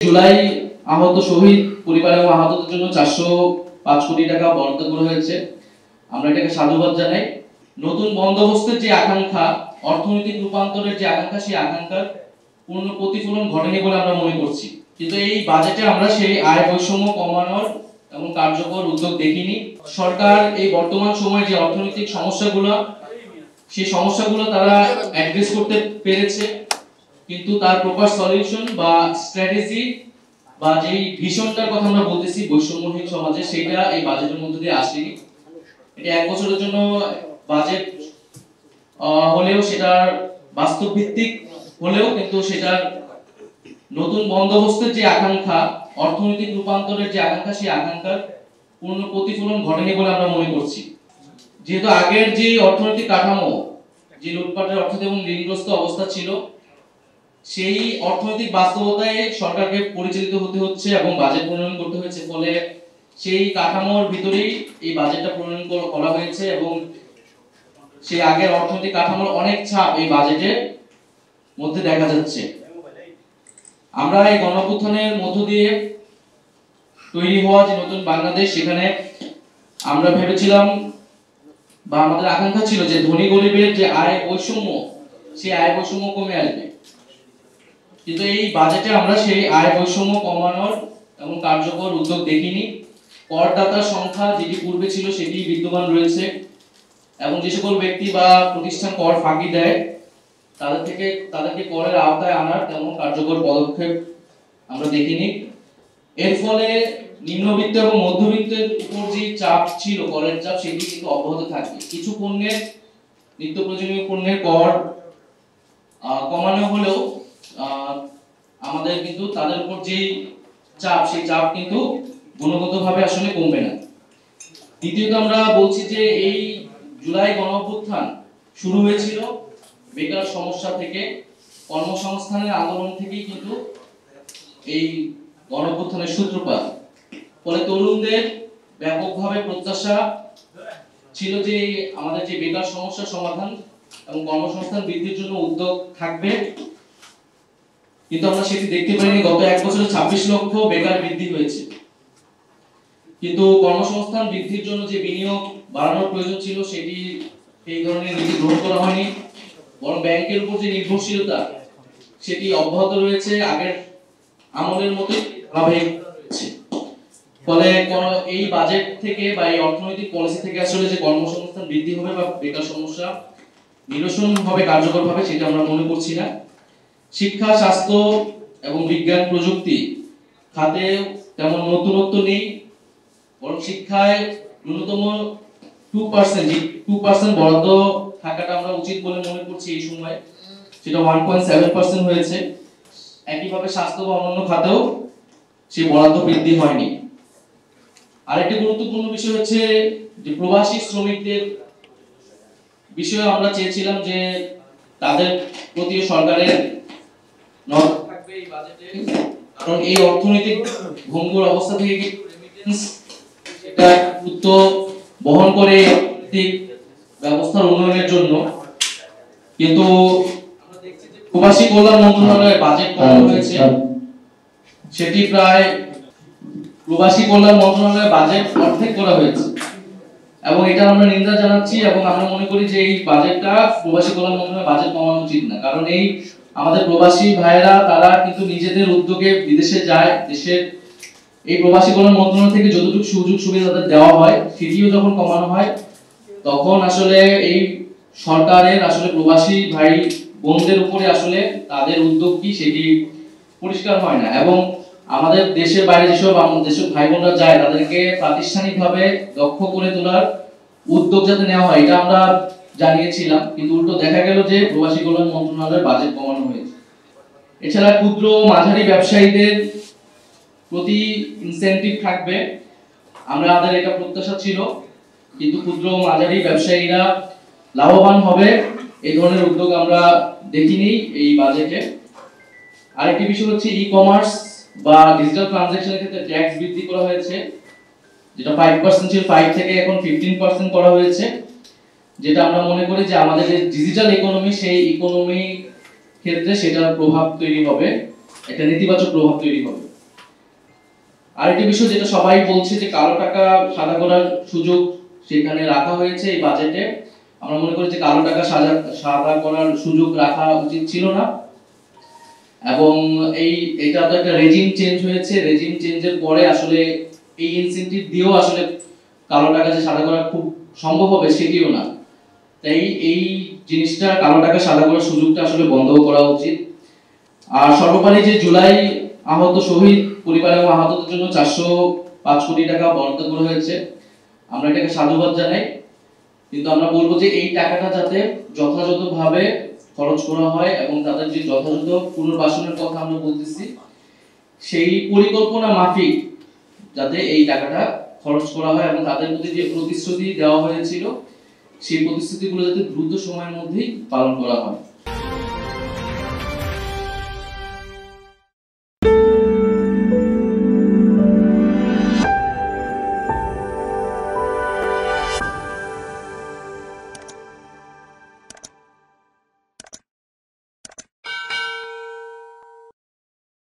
জুলাই আহত শহীদ পরিবার এবং আহতদের জন্য 405 কোটি টাকা বরাদ্দ করা হয়েছে। আমরা এটাকে সাধুবাদ জানাই। নতুন বন্দোবস্তের যে আকাঙ্ক্ষা, অর্থনৈতিক রূপান্তরের যে আকাঙ্ক্ষা, সেই আকাঙ্ক্ষার পূর্ণ প্রতিফলন ঘটেনি বলে আমরা মনে করছি। কিন্তু এই বাজেটে আমরা সেই আয় বৈষম্য কমানোর এবং কার্যকর উদ্যোগ দেখিনি। সরকার এই বর্তমান সময়ে যে অর্থনৈতিক সমস্যাগুলো, সেই সমস্যাগুলো তারা অ্যাড্রেস করতে পেরেছে, কিন্তু তার প্রপার সলিউশন বা স্ট্র্যাটেজি বা যেই ভিশনটার কথা আমরা বলতেছি বৈষম্যহীন সমাজে, সেটা এই বাজেটের মধ্যে দিয়ে আসেনি। এটা এক বছরের জন্য বাজেট হলেও সেটার বাস্তব ভিত্তিক হলেও কিন্তু সেটার নতুন বন্দোবস্তের যে আকাঙ্ক্ষা, অর্থনৈতিক রূপান্তরের যে আকাঙ্ক্ষা, সেই আকাঙ্ক্ষার পূর্ণ প্রতিফলন ঘটেনি বলে আমরা মনে করছি। যেহেতু আগের যে অর্থনৈতিক কাঠামো, যে লুটপাটের অর্থ এবং ঋণগ্রস্ত অবস্থা ছিল, সেই অর্থনৈতিক বাস্তবতায় সরকারকে পরিচালিত হতে হচ্ছে এবং বাজেট প্রণয়ন করতে হয়েছে। ফলে সেই কাঠামোর ভিতরেই এই বাজেটটা প্রণয়ন করা হয়েছে এবং সেই আগের অর্থনৈতিক কাঠামোর অনেক ছাপ এই বাজেটের মধ্যে দেখা যাচ্ছে। আমরা এই গণঅভ্যুত্থানের মধ্য দিয়ে তৈরি হওয়া যে নতুন বাংলাদেশ, সেখানে আমরা ভেবেছিলাম বা আমাদের আকাঙ্ক্ষা ছিল যে ধনী গরিবের যে আয় বৈষম্য, সেই আয় বৈষম্য কমে আসবে। কিন্তু এই বাজেটে আমরা সেই আয় বৈষম্য কমানোর এবং কার্যকর উদ্যোগ দেখিনি। করদাতার সংখ্যা যেটি পূর্বে ছিল সেটি বিদ্যমান রয়েছে এবং যে সকল ব্যক্তি বা প্রতিষ্ঠান কর ফাঁকি দেয় তাদেরকে করের আওতায় আনার তেমন কার্যকর পদক্ষেপ আমরা দেখিনি। এর ফলে নিম্নবিত্ত এবং মধ্যবিত্তের উপর যে চাপ ছিল, করের চাপ, সেটি কিন্তু অব্যাহত থাকবে। কিছু পণ্যের, নিত্য প্রয়োজনীয় পণ্যের কর কমানো হলেও আমাদের কিন্তু তাদের উপর যে চাপ, সেই চাপ কিন্তু গুণগতভাবে আসলে কমবে না। দ্বিতীয়ত আমরা বলছি যে এই জুলাই গণঅভ্যুত্থান শুরু হয়েছিল বেকার সমস্যা থেকে, কর্মসংস্থানের আন্দোলন থেকেই কিন্তু এই গণঅভ্যুত্থানের সূত্রপাত। ফলে তরুণদের ব্যাপকভাবে প্রত্যাশা ছিল যে আমাদের যে বেকার সমস্যার সমাধান এবং কর্মসংস্থান বৃদ্ধির জন্য উদ্যোগ থাকবে, কিন্তু আমরা সেটি দেখতে পাইনি। গত এক বছরে 26 লক্ষ বেকার বৃদ্ধি হয়েছে, কিন্তু কর্মসংস্থান বৃদ্ধির জন্য যে বিনিয়োগ বাড়ানোর প্রয়োজন ছিল, সেটি এই ধরনের নীতি গ্রহণ করা হয়নি। বরং ব্যাংকের উপর যে নির্ভরশীলতা, সেটি অব্যাহত রয়েছে আগের আমলের মতোই ধারাবাহিক রয়েছে। ফলে এই বাজেট থেকে বা এই অর্থনৈতিক পলিসি থেকে আসলে যে কর্মসংস্থান বৃদ্ধি হবে বা বেকার সমস্যা নিরসন হবে কার্যকরভাবে, সেটা আমরা মনে করছি না। শিক্ষা, স্বাস্থ্য এবং বিজ্ঞান প্রযুক্তি খাতে তেমন নতুনত্ব নেই, বরং শিক্ষায় ন্যূনতম 2% বরাদ্দ থাকাটা আমরা উচিত বলে মনে করছি এই সময়। সেটা 1.7% হয়েছে। একইভাবে স্বাস্থ্য বা অন্যান্য খাতেও সেই বরাদ্দ বৃদ্ধি হয়নি। আরেকটি গুরুত্বপূর্ণ বিষয় হচ্ছে যে প্রবাসী শ্রমিকদের বিষয়ে আমরা চেয়েছিলাম যে তাদের প্রতি সরকারের নজর থাকবে এই বাজেটে, কারণ এই অর্থনৈতিক ভঙ্গুর অবস্থা থেকে রেমিটেন্স এটা গুরুত্ব বহন করে আর্থিক ব্যবস্থার উন্নয়নের জন্য। কিন্তু আমরা দেখছি যে প্রবাসী কল্যাণ মন্ত্রণালয়ের বাজেট কমানো হয়েছে, সেটি প্রায় প্রবাসী কল্যাণ মন্ত্রণালয়ের বাজেট অর্ধেক করা হয়েছে এবং এটা আমরা নিন্দা জানাচ্ছি এবং আমরা মনে করি যে এই বাজেটটা প্রবাসী কল্যাণ মন্ত্রণালয়ের বাজেট কমানো উচিত না। কারণ এই আমাদের প্রবাসী ভাইয়েরা তারা কিন্তু নিজেদের উদ্যোগে বিদেশে যায়, দেশের এই প্রবাসী কল্যাণ মন্ত্রণালয় থেকে যতটুকু সুযোগ সুবিধা তাদের দেওয়া হয়, সেটিও যখন কমানো হয়, তখন আসলে এই সরকারের আসলে প্রবাসী ভাই বোনদের উপরে আসলে তাদের উদ্যোগ কি সেটি পরিষ্কার হয় না। এবং আমাদের দেশের বাইরে যেসব দেশের ভাই বোনরা যায়, তাদেরকে প্রাতিষ্ঠানিকভাবে দক্ষ করে তোলার উদ্যোগ যাতে নেওয়া হয়, এটা আমরা জানিয়েছিলাম, কিন্তু উল্টো দেখা গেল যে প্রবাসী কল্যাণ মন্ত্রণালয়ের বাজেট কমানো হয়েছে। এছাড়া ক্ষুদ্র ও মাঝারি ব্যবসায়ীদের প্রতি ইনসেনটিভ থাকবে, আমাদের এটা প্রত্যাশা ছিল, কিন্তু ক্ষুদ্র ও মাঝারি ব্যবসায়ীরা লাভবান হবে এই ধরনের উদ্যোগ আমরা দেখিনি এই বাজেটে। আরেকটি বিষয় হচ্ছে ই-কমার্স বা ডিজিটাল ট্রানজাকশনের ক্ষেত্রে ট্যাক্স বৃদ্ধি করা হয়েছে, যেটা 5% ছিল 5 থেকে এখন 15% করা হয়েছে, যেটা আমরা মনে করি যে আমাদের যে ডিজিটাল ইকোনমি, সেই ইকোনমি ক্ষেত্রে সেটার প্রভাব তৈরি হবে, একটা নেতিবাচক প্রভাব তৈরি হবে। আরেকটি বিষয় যেটা সবাই বলছে যে কালো টাকা সাদা করার সুযোগ সেখানে রাখা হয়েছে এই বাজেটে। আমরা মনে করি যে কালো টাকা সাদা করার সুযোগ রাখা উচিত ছিল না, এবং এটা তো একটা রেজিম চেঞ্জ হয়েছে। রেজিম চেঞ্জের পরে আসলে এই ইনসেনটিভ দিয়েও আসলে কালো টাকা যে সাদা করা খুব সম্ভব হবে সেটিও না। তাই এই জিনিসটা, কালো টাকা সাদা করার সুযোগটা আসলে বন্ধ করা উচিত। আর সর্বোপরি যে জুলাই আহত শহীদ পরিবার এবং আহতদের জন্য 405 কোটি টাকা বরাদ্দ করা হয়েছে, আমরা এটাকে সাধুবাদ জানাই। কিন্তু আমরা বলবো যে এই টাকাটা যাতে যথাযথভাবে খরচ করা হয় এবং তাদের যে যথাযথ পুনর্বাসনের কথা আমরা বলতেছি, সেই পরিকল্পনা মাফিক যাতে এই টাকাটা খরচ করা হয় এবং তাদের প্রতি যে প্রতিশ্রুতি দেওয়া হয়েছিল সেই প্রতিশ্রুতিগুলো যাতে দ্রুত সময়ের মধ্যেই পালন করা হয়।